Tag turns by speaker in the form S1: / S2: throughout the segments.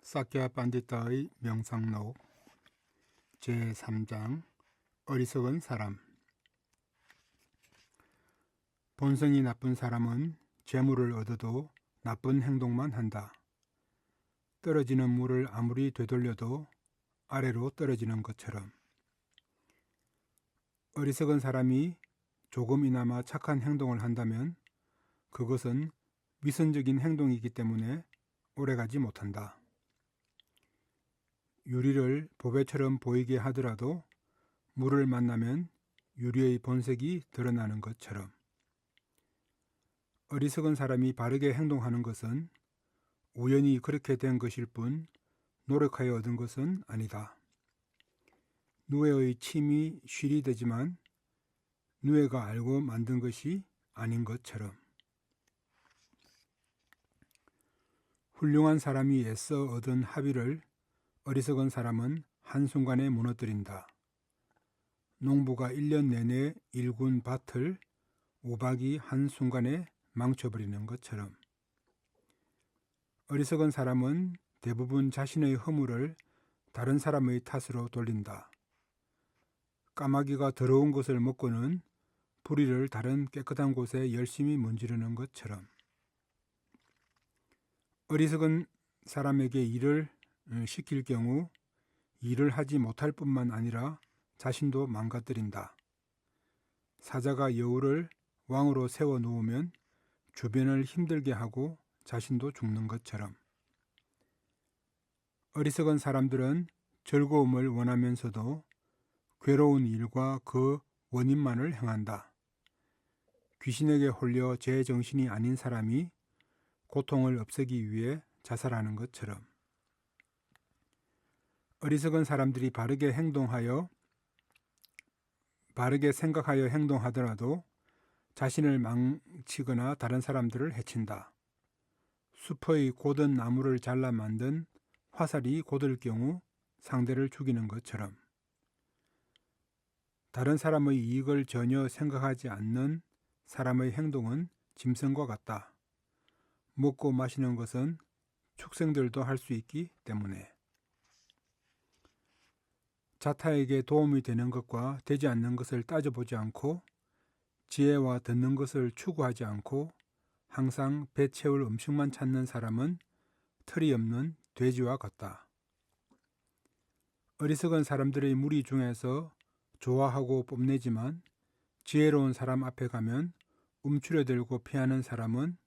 S1: 사케아 판디타의 명상록 제3장 어리석은 사람. 본성이 나쁜 사람은 재물을 얻어도 나쁜 행동만 한다. 떨어지는 물을 아무리 되돌려도 아래로 떨어지는 것처럼. 어리석은 사람이 조금이나마 착한 행동을 한다면 그것은 위선적인 행동이기 때문에 오래가지 못한다. 유리를 보배처럼 보이게 하더라도 물을 만나면 유리의 본색이 드러나는 것처럼. 어리석은 사람이 바르게 행동하는 것은 우연히 그렇게 된 것일 뿐 노력하여 얻은 것은 아니다. 누에의 침이 쉴이 되지만 누에가 알고 만든 것이 아닌 것처럼. 훌륭한 사람이 애써 얻은 합의를 어리석은 사람은 한순간에 무너뜨린다. 농부가 1년 내내 일군 밭을 우박이 한순간에 망쳐버리는 것처럼. 어리석은 사람은 대부분 자신의 허물을 다른 사람의 탓으로 돌린다. 까마귀가 더러운 것을 먹고는 부리를 다른 깨끗한 곳에 열심히 문지르는 것처럼. 어리석은 사람에게 일을 시킬 경우 일을 하지 못할 뿐만 아니라 자신도 망가뜨린다. 사자가 여우를 왕으로 세워 놓으면 주변을 힘들게 하고 자신도 죽는 것처럼. 어리석은 사람들은 즐거움을 원하면서도 괴로운 일과 그 원인만을 행한다. 귀신에게 홀려 제정신이 아닌 사람이 고통을 없애기 위해 자살하는 것처럼. 어리석은 사람들이 바르게 생각하여 행동하더라도 자신을 망치거나 다른 사람들을 해친다. 숲의 곧은 나무를 잘라 만든 화살이 곧을 경우 상대를 죽이는 것처럼. 다른 사람의 이익을 전혀 생각하지 않는 사람의 행동은 짐승과 같다. 먹고 마시는 것은 축생들도 할 수 있기 때문에. 자타에게 도움이 되는 것과 되지 않는 것을 따져보지 않고 지혜와 듣는 것을 추구하지 않고 항상 배 채울 음식만 찾는 사람은 털이 없는 돼지와 같다. 어리석은 사람들의 무리 중에서 좋아하고 뽐내지만 지혜로운 사람 앞에 가면 움츠려들고 피하는 사람은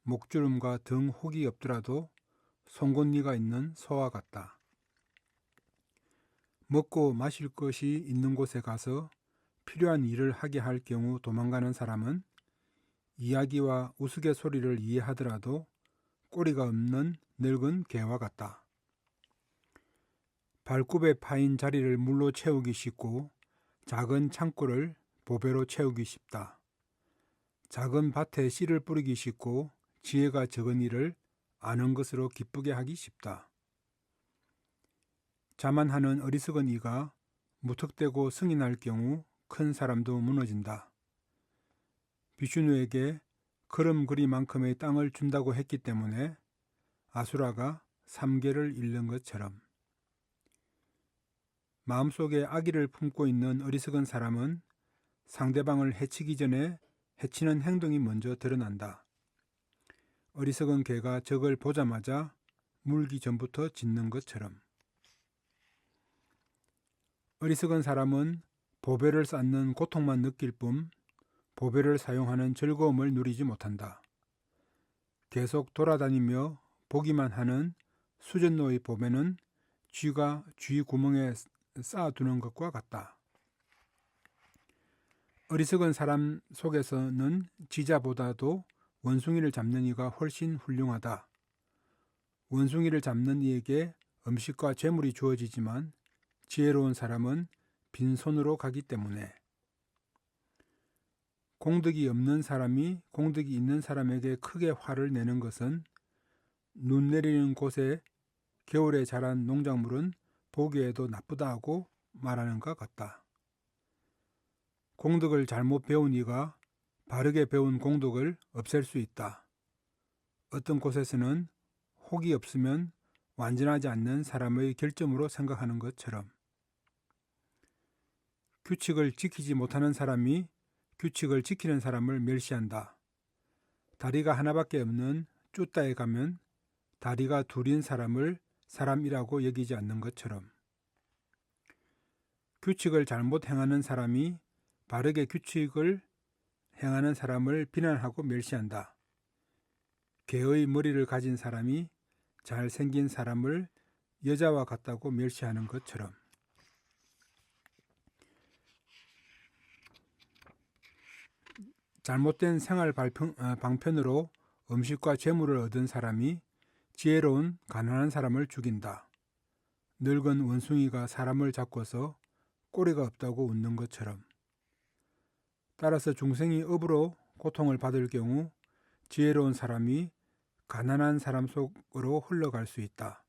S1: 목주름과 등 혹이 없더라도 송곳니가 있는 소와 같다. 먹고 마실 것이 있는 곳에 가서 필요한 일을 하게 할 경우 도망가는 사람은 이야기와 우스갯소리를 이해하더라도 꼬리가 없는 늙은 개와 같다. 발굽에 파인 자리를 물로 채우기 쉽고 작은 창고를 보배로 채우기 쉽다. 작은 밭에 씨를 뿌리기 쉽고 지혜가 적은 일을 아는 것으로 기쁘게 하기 쉽다. 자만하는 어리석은 이가 무턱대고 승인할 경우 큰 사람도 무너진다. 비슈누에게 걸음걸이만큼의 땅을 준다고 했기 때문에 아수라가 3개를 잃는 것처럼. 마음속에 악의를 품고 있는 어리석은 사람은 상대방을 해치기 전에 해치는 행동이 먼저 드러난다. 어리석은 개가 적을 보자마자 물기 전부터 짖는 것처럼. 어리석은 사람은 보배를 쌓는 고통만 느낄 뿐 보배를 사용하는 즐거움을 누리지 못한다. 계속 돌아다니며 보기만 하는 수전노의 보배는 쥐가 쥐 구멍에 쌓아두는 것과 같다. 어리석은 사람 속에서는 지자보다도 원숭이를 잡는 이가 훨씬 훌륭하다. 원숭이를 잡는 이에게 음식과 재물이 주어지지만 지혜로운 사람은 빈손으로 가기 때문에. 공덕이 없는 사람이 공덕이 있는 사람에게 크게 화를 내는 것은 눈 내리는 곳에 겨울에 자란 농작물은 보기에도 나쁘다 하고 말하는 것 같다. 공덕을 잘못 배운 이가 바르게 배운 공덕을 없앨 수 있다. 어떤 곳에서는 혹이 없으면 완전하지 않는 사람의 결점으로 생각하는 것처럼 규칙을 지키지 못하는 사람이 규칙을 지키는 사람을 멸시한다. 다리가 하나밖에 없는 쭈따에 가면 다리가 둘인 사람을 사람이라고 여기지 않는 것처럼 규칙을 잘못 행하는 사람이 바르게 규칙을 행하는 사람을 비난하고 멸시한다. 개의 머리를 가진 사람이 잘생긴 사람을 여자와 같다고 멸시하는 것처럼 잘못된 생활 방편으로 음식과 재물을 얻은 사람이 지혜로운 가난한 사람을 죽인다. 늙은 원숭이가 사람을 잡고서 꼬리가 없다고 웃는 것처럼 따라서 중생이 업으로 고통을 받을 경우 지혜로운 사람이 가난한 사람 속으로 흘러갈 수 있다.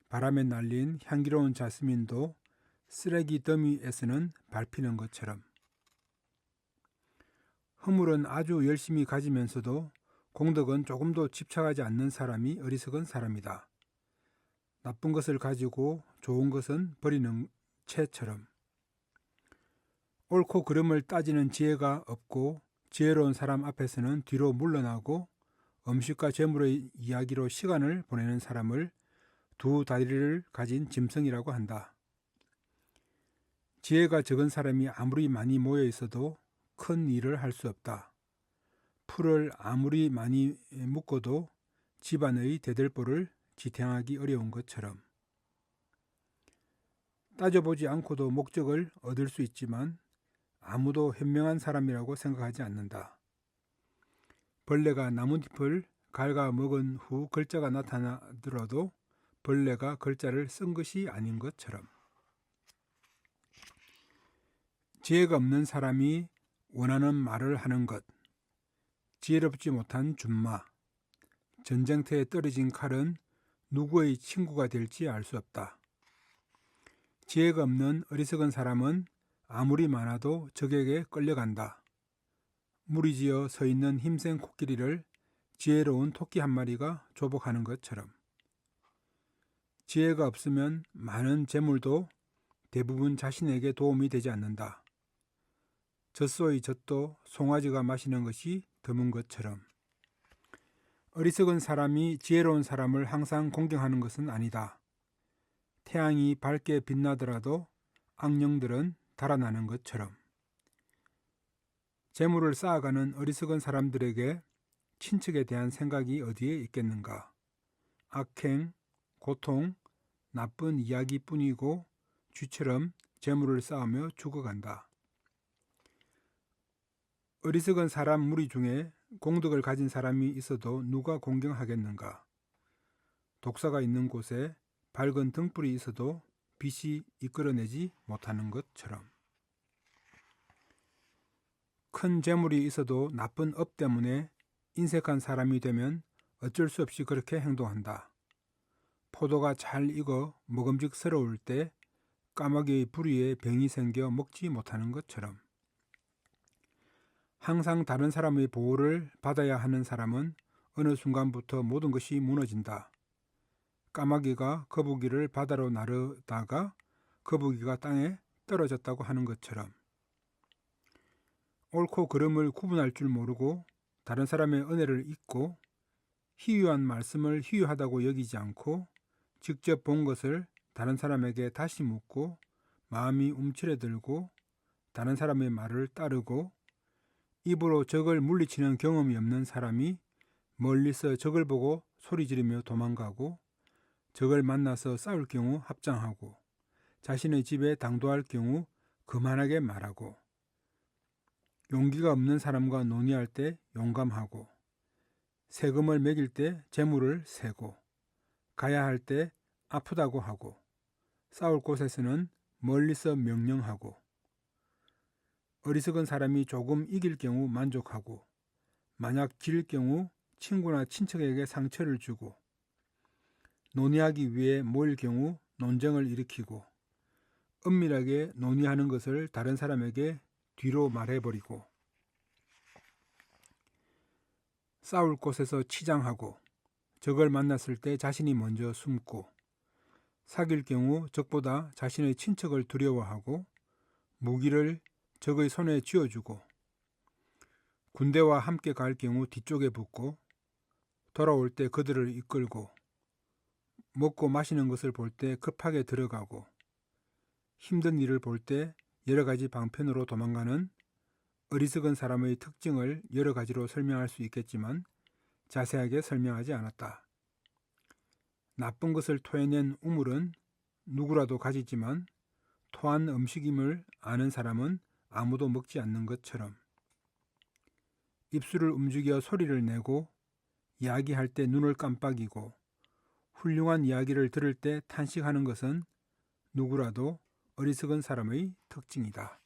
S1: 바람에 날린 향기로운 자스민도 쓰레기 더미에서는 밟히는 것처럼 허물은 아주 열심히 가지면서도 공덕은 조금도 집착하지 않는 사람이 어리석은 사람이다. 나쁜 것을 가지고 좋은 것은 버리는 채처럼 옳고 그름을 따지는 지혜가 없고 지혜로운 사람 앞에서는 뒤로 물러나고 음식과 재물의 이야기로 시간을 보내는 사람을 두 다리를 가진 짐승이라고 한다. 지혜가 적은 사람이 아무리 많이 모여 있어도 큰 일을 할 수 없다. 풀을 아무리 많이 묶어도 집안의 대들보를 지탱하기 어려운 것처럼 따져보지 않고도 목적을 얻을 수 있지만 아무도 현명한 사람이라고 생각하지 않는다. 벌레가 나뭇잎을 갉아 먹은 후 글자가 나타나더라도 벌레가 글자를 쓴 것이 아닌 것처럼 지혜가 없는 사람이 원하는 말을 하는 것, 지혜롭지 못한 준마, 전쟁터에 떨어진 칼은 누구의 친구가 될지 알 수 없다. 지혜가 없는 어리석은 사람은 아무리 많아도 적에게 끌려간다. 무리지어 서 있는 힘센 코끼리를 지혜로운 토끼 한 마리가 조복하는 것처럼 지혜가 없으면 많은 재물도 대부분 자신에게 도움이 되지 않는다. 젖소의 젖도 송아지가 마시는 것이 드문 것처럼 어리석은 사람이 지혜로운 사람을 항상 공경하는 것은 아니다. 태양이 밝게 빛나더라도 악령들은 달아나는 것처럼 재물을 쌓아가는 어리석은 사람들에게 친척에 대한 생각이 어디에 있겠는가. 악행, 고통, 나쁜 이야기뿐이고 쥐처럼 재물을 쌓으며 죽어간다. 어리석은 사람 무리 중에 공덕을 가진 사람이 있어도 누가 공경하겠는가. 독사가 있는 곳에 밝은 등불이 있어도 빛이 이끌어내지 못하는 것처럼 큰 재물이 있어도 나쁜 업 때문에 인색한 사람이 되면 어쩔 수 없이 그렇게 행동한다. 포도가 잘 익어 먹음직스러울 때 까마귀의 부리에 병이 생겨 먹지 못하는 것처럼 항상 다른 사람의 보호를 받아야 하는 사람은 어느 순간부터 모든 것이 무너진다. 까마귀가 거북이를 바다로 나르다가 거북이가 땅에 떨어졌다고 하는 것처럼 옳고 그름을 구분할 줄 모르고 다른 사람의 은혜를 잊고 희유한 말씀을 희유하다고 여기지 않고 직접 본 것을 다른 사람에게 다시 묻고 마음이 움츠러들고 다른 사람의 말을 따르고 입으로 적을 물리치는 경험이 없는 사람이 멀리서 적을 보고 소리 지르며 도망가고 적을 만나서 싸울 경우 합장하고 자신의 집에 당도할 경우 거만하게 말하고 용기가 없는 사람과 논의할 때 용감하고 세금을 매길 때 재물을 세고 가야 할 때 아프다고 하고 싸울 곳에서는 멀리서 명령하고 어리석은 사람이 조금 이길 경우 만족하고 만약 질 경우 친구나 친척에게 상처를 주고 논의하기 위해 모일 경우 논쟁을 일으키고 은밀하게 논의하는 것을 다른 사람에게 뒤로 말해버리고 싸울 곳에서 치장하고 적을 만났을 때 자신이 먼저 숨고, 사귈 경우 적보다 자신의 친척을 두려워하고 무기를 적의 손에 쥐어주고, 군대와 함께 갈 경우 뒤쪽에 붙고, 돌아올 때 그들을 이끌고, 먹고 마시는 것을 볼 때 급하게 들어가고, 힘든 일을 볼 때 여러 가지 방편으로 도망가는 어리석은 사람의 특징을 여러 가지로 설명할 수 있겠지만 자세하게 설명하지 않았다. 나쁜 것을 토해낸 우물은 누구라도 가지지만 토한 음식임을 아는 사람은 아무도 먹지 않는 것처럼, 입술을 움직여 소리를 내고 이야기할 때 눈을 깜빡이고 훌륭한 이야기를 들을 때 탄식하는 것은 누구라도 어리석은 사람의 특징이다.